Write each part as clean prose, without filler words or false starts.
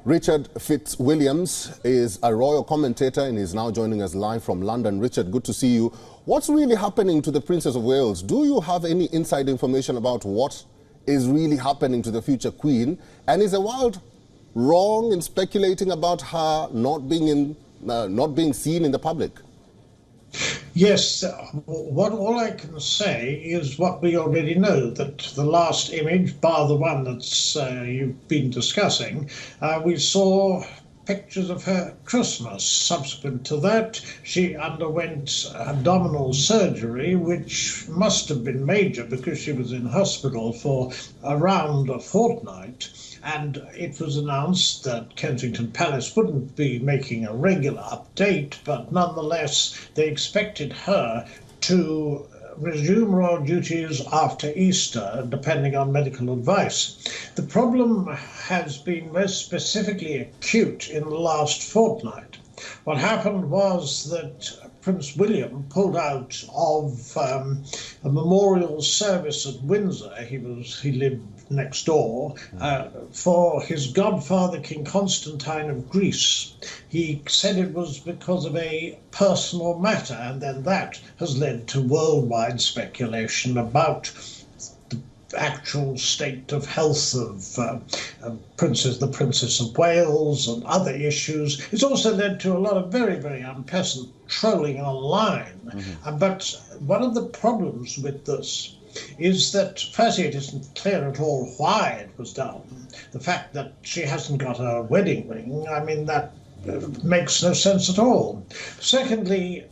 Richard Fitzwilliams is a royal commentator and is now joining us live from London. Richard, good to see you. What's really happening to the Princess of Wales? Do you have any inside information about what is really happening to the future Queen? And is the world wrong in speculating about her not being seen in the public? Yes, all I can say is what we already know, that the last image, bar the one that's you've been discussing, we saw pictures of her at Christmas. Subsequent to that, she underwent abdominal surgery, which must have been major because she was in hospital for around a fortnight. And it was announced that Kensington Palace wouldn't be making a regular update, but nonetheless, they expected her to resume royal duties after Easter, depending on medical advice. The problem has been most specifically acute in the last fortnight. What happened was that Prince William pulled out of a memorial service at Windsor. He lived next door, for his godfather, King Constantine of Greece. He said it was because of a personal matter, and then that has led to worldwide speculation about the actual state of health of the Princess of Wales and other issues. It's also led to a lot of very, very unpleasant trolling online. But one of the problems with this is that, firstly, it isn't clear at all why it was done. The fact that she hasn't got a wedding ring, I mean, that makes no sense at all. Secondly,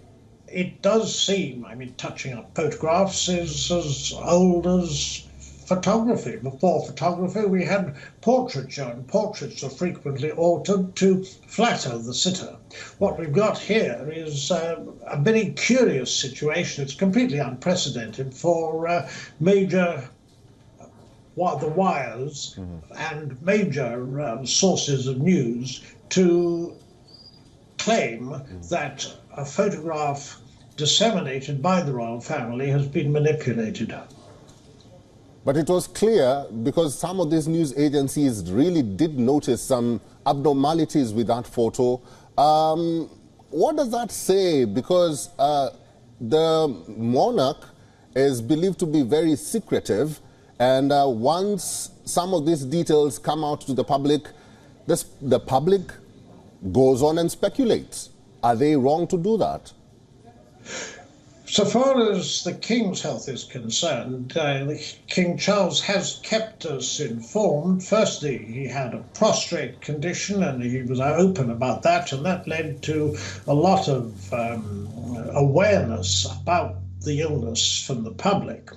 it does seem, I mean, touching up photographs is as old as photography. Before photography, we had portraiture, and portraits are frequently altered to flatter the sitter. What we've got here is a very curious situation. It's completely unprecedented for major the wires and major sources of news to claim that a photograph disseminated by the royal family has been manipulated. But it was clear, because some of these news agencies really did notice some abnormalities with that photo. What does that say? Because the monarch is believed to be very secretive, and once some of these details come out to the public, the public goes on and speculates. Are they wrong to do that? So far as the King's health is concerned, King Charles has kept us informed. Firstly, he had a prostrate condition, and he was open about that, and that led to a lot of awareness about the illness from the public.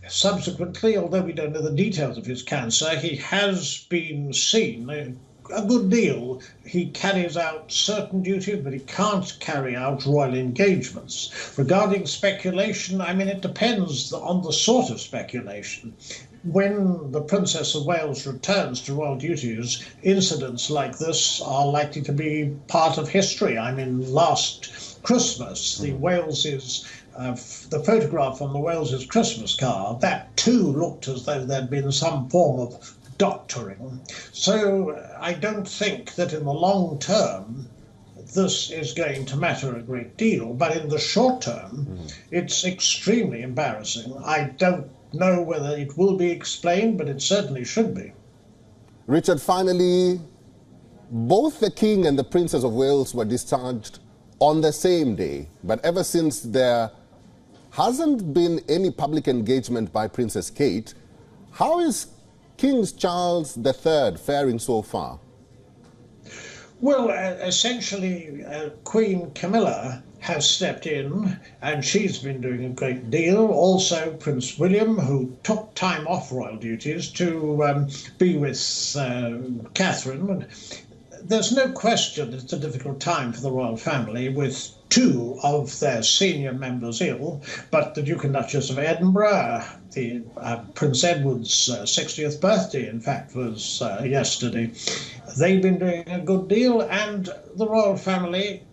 Subsequently, although we don't know the details of his cancer, he has been seen a good deal. He carries out certain duties, but he can't carry out royal engagements. Regarding speculation, I mean, it depends on the sort of speculation. When the Princess of Wales returns to royal duties, incidents like this are likely to be part of history. I mean, last Christmas, the photograph on the Wales's Christmas card, that too looked as though there'd been some form of doctoring. So I don't think that in the long term this is going to matter a great deal, but in the short term it's extremely embarrassing. I don't know whether it will be explained, but it certainly should be. Richard, finally, both the King and the Princess of Wales were discharged on the same day, but ever since there hasn't been any public engagement by Princess Kate. How is King Charles III faring so far? Well, essentially, Queen Camilla has stepped in, and she's been doing a great deal. Also, Prince William, who took time off royal duties to be with Catherine. There's no question it's a difficult time for the royal family, with two of their senior members ill, but the Duke and Duchess of Edinburgh, Prince Edward's 60th birthday, in fact, was yesterday. They've been doing a good deal, and the royal family,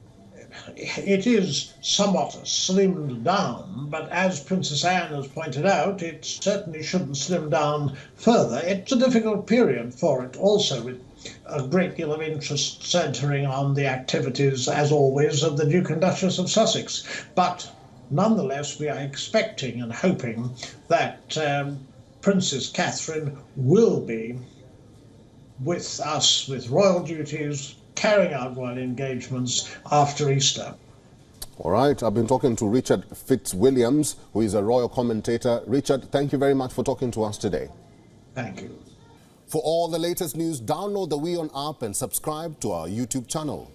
it is somewhat slimmed down, but as Princess Anne has pointed out, it certainly shouldn't slim down further. It's a difficult period for it also, with a great deal of interest centering on the activities, as always, of the Duke and Duchess of Sussex. But nonetheless, we are expecting and hoping that Princess Catherine will be with us with royal duties, carrying out royal engagements after Easter. All right, I've been talking to Richard Fitzwilliams, who is a royal commentator. Richard, thank you very much for talking to us today. Thank you. For all the latest news, download the WION app and subscribe to our YouTube channel.